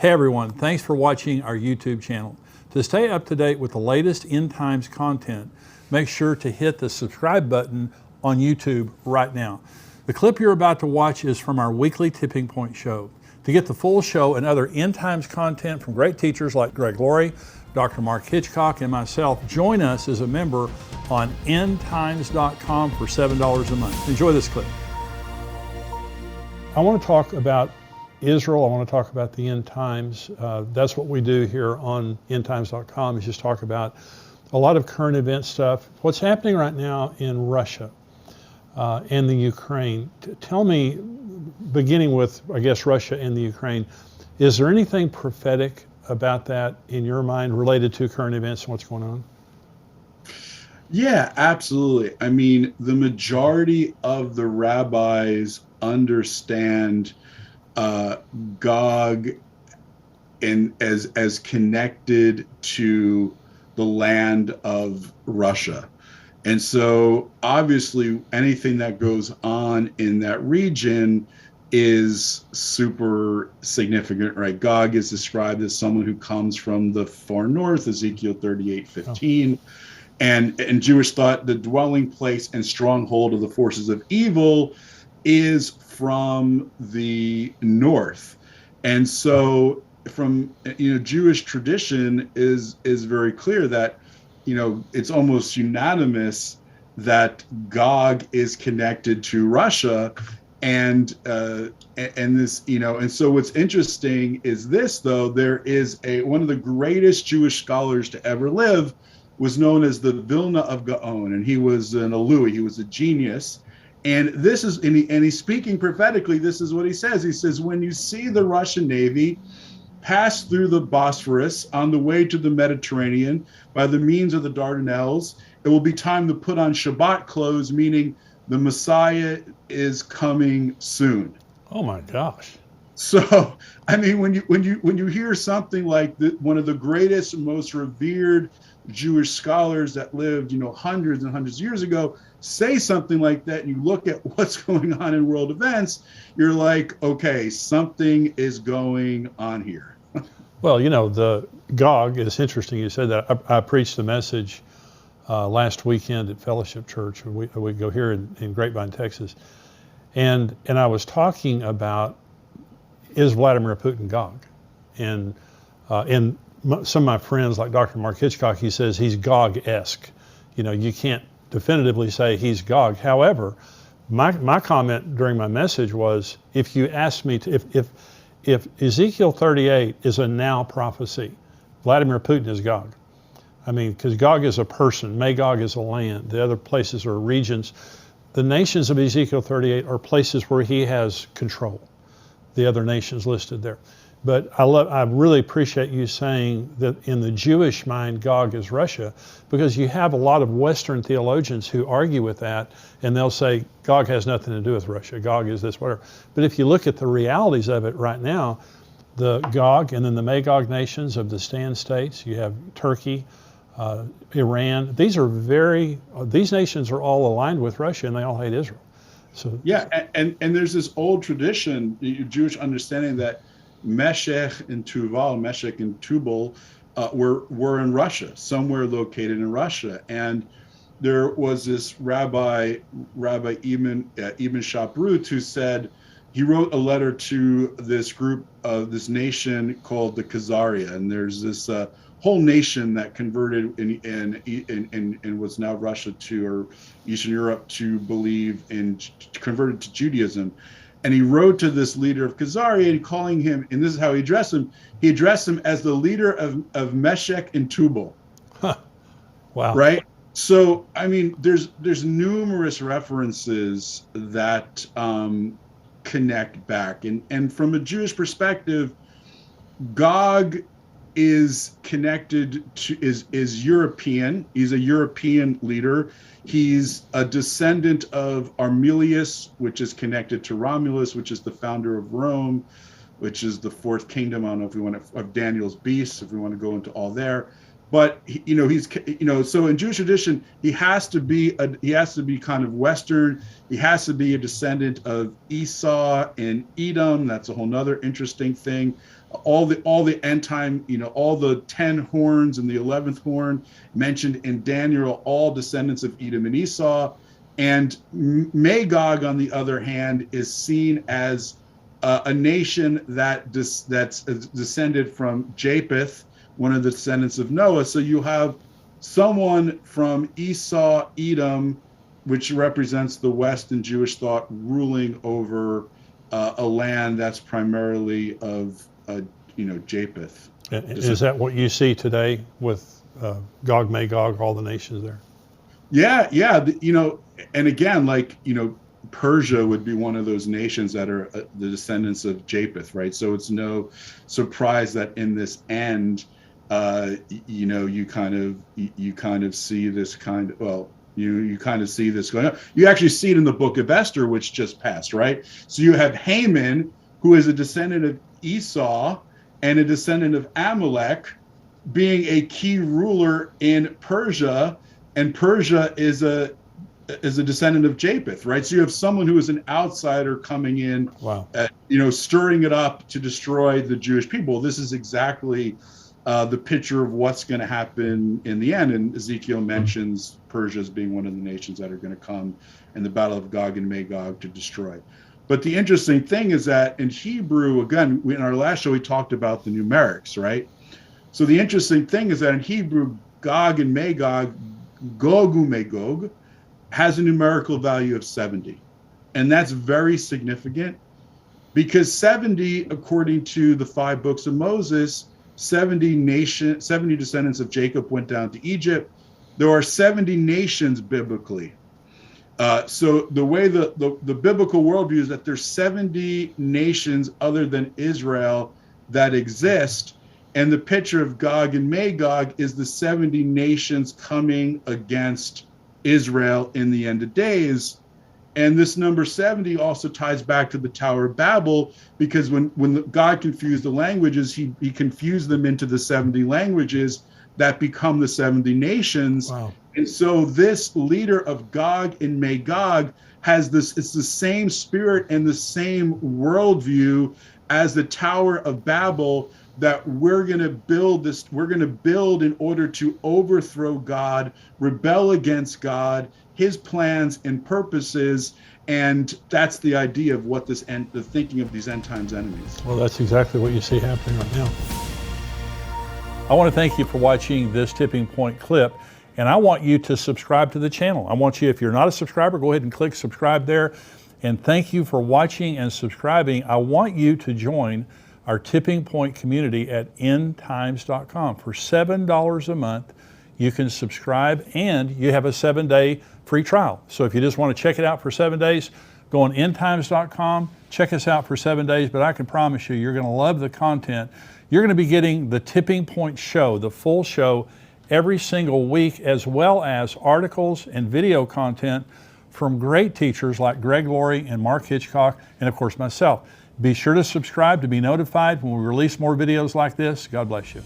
Hey everyone, thanks for watching our YouTube channel. To stay up to date with the latest end times content, make sure to hit the subscribe button on YouTube right now. The clip you're about to watch is from our weekly Tipping Point show. To get the full show and other end times content from great teachers like Greg Laurie, Dr. Mark Hitchcock, and myself, join us as a member on endtimes.com for $7 a month. Enjoy this clip. I want to talk about Israel. I want to talk about the end times. That's what we do here on endtimes.com, is just talk about a lot of current event stuff. What's happening right now in Russia and the Ukraine. Tell me, beginning with, I guess, Russia and the Ukraine, is there anything prophetic about that in your mind related to current events and what's going on? Yeah, absolutely. I mean, the majority of the rabbis understand Gog and as connected to the land of Russia. And so obviously anything that goes on in that region is super significant, right? Gog is described as someone who comes from the far north, Ezekiel 38:15. Oh. And in Jewish thought, the dwelling place and stronghold of the forces of evil is from the north. And so from, Jewish tradition is very clear that, it's almost unanimous that Gog is connected to Russia. And this, and so what's interesting is this, though, there is one of the greatest Jewish scholars to ever live was known as the Vilna of Gaon, and he was an Alui, he was a genius. And this is, and he's speaking prophetically, this is what he says. He says, when you see the Russian Navy pass through the Bosphorus on the way to the Mediterranean by the means of the Dardanelles, it will be time to put on Shabbat clothes, meaning the Messiah is coming soon. Oh my gosh. So, I mean, when you hear something like one of the greatest, most revered Jewish scholars that lived, hundreds and hundreds of years ago, say something like that, and you look at what's going on in world events, you're like, okay, something is going on here. Well, the Gog, it's interesting you said that. I preached a message last weekend at Fellowship Church. We go here in Grapevine, Texas. And I was talking about, is Vladimir Putin Gog? And some of my friends, like Dr. Mark Hitchcock, he says he's Gog-esque. You can't definitively say he's Gog. However, my comment during my message was, if you ask me to, if Ezekiel 38 is a now prophecy, Vladimir Putin is Gog. I mean, because Gog is a person, Magog is a land, the other places are regions. The nations of Ezekiel 38 are places where he has control, the other nations listed there. But I really appreciate you saying that in the Jewish mind, Gog is Russia, because you have a lot of Western theologians who argue with that, and they'll say Gog has nothing to do with Russia, Gog is this, whatever. But if you look at the realities of it right now, the Gog and then the Magog nations of the Stan states, you have Turkey, Iran, these nations are all aligned with Russia, and they all hate Israel. So yeah, and there's this old tradition, Jewish understanding that Meshech and Tubal were in Russia, somewhere located in Russia. And there was this Rabbi Ibn Shaprut, who said, he wrote a letter to this group of this nation called the Khazaria. And there's this whole nation that converted in what's now Russia or Eastern Europe to believe converted to Judaism. And he wrote to this leader of Khazaria, and calling him, and this is how he addressed him. He addressed him as the leader of Meshech and Tubal. Huh. Wow. Right? So, I mean, there's numerous references that connect back. And from a Jewish perspective, Gog is connected to, is European. He's a European leader. He's a descendant of Armilius, which is connected to Romulus, which is the founder of Rome, which is the fourth kingdom. I don't know if we want to, of Daniel's beasts, if we want to go into all there. But he's so in Jewish tradition, he has to be kind of Western. He has to be a descendant of Esau and Edom. That's a whole nother interesting thing all the end time, all the 10 horns and the 11th horn mentioned in Daniel, all descendants of Edom and Esau. And Magog, on the other hand, is seen as a nation that's descended from Japheth, one of the descendants of Noah. So you have someone from Esau, Edom, which represents the West in Jewish thought, ruling over a land that's primarily of Japheth. Is that what you see today with Gog, Magog, all the nations there? Yeah. And again, Persia would be one of those nations that are the descendants of Japheth, right? So it's no surprise that in this end, you kind of see this you kind of see this going on. You actually see it in the book of Esther, which just passed, right? So you have Haman, who is a descendant of Esau and a descendant of Amalek, being a key ruler in Persia, and Persia is a descendant of Japheth, right? So you have someone who is an outsider coming in, wow, stirring it up to destroy the Jewish people. This is exactly the picture of what's going to happen in the end. And Ezekiel mentions Persia as being one of the nations that are going to come in the battle of Gog and Magog to destroy. But the interesting thing is that in Hebrew, again, in our last show, we talked about the numerics, right? So the interesting thing is that in Hebrew, Gog and Magog, Gogu Magog, has a numerical value of 70. And that's very significant because 70, according to the 5 books of Moses, 70 descendants of Jacob went down to Egypt. There are 70 nations biblically. So the way the biblical worldview is that there's 70 nations other than Israel that exist. And the picture of Gog and Magog is the 70 nations coming against Israel in the end of days. And this number 70 also ties back to the Tower of Babel, because when God confused the languages, he confused them into the 70 languages that become the 70 nations. Wow. And so this leader of Gog and Magog it's the same spirit and the same worldview as the Tower of Babel, that we're going to build in order to overthrow God, rebel against God, his plans and purposes. And that's the idea of what the thinking of these end times enemies. Well, that's exactly what you see happening right now. I want to thank you for watching this Tipping Point clip, and I want you to subscribe to the channel. I want you, if you're not a subscriber, go ahead and click subscribe there. And thank you for watching and subscribing. I want you to join our Tipping Point community at endtimes.com. For $7 a month, you can subscribe, and you have a 7-day free trial. So if you just want to check it out for 7 days, go on endtimes.com, check us out for 7 days, but I can promise you, you're going to love the content. You're going to be getting the Tipping Point show, the full show, every single week, as well as articles and video content from great teachers like Greg Laurie and Mark Hitchcock, and of course myself. Be sure to subscribe to be notified when we release more videos like this. God bless you.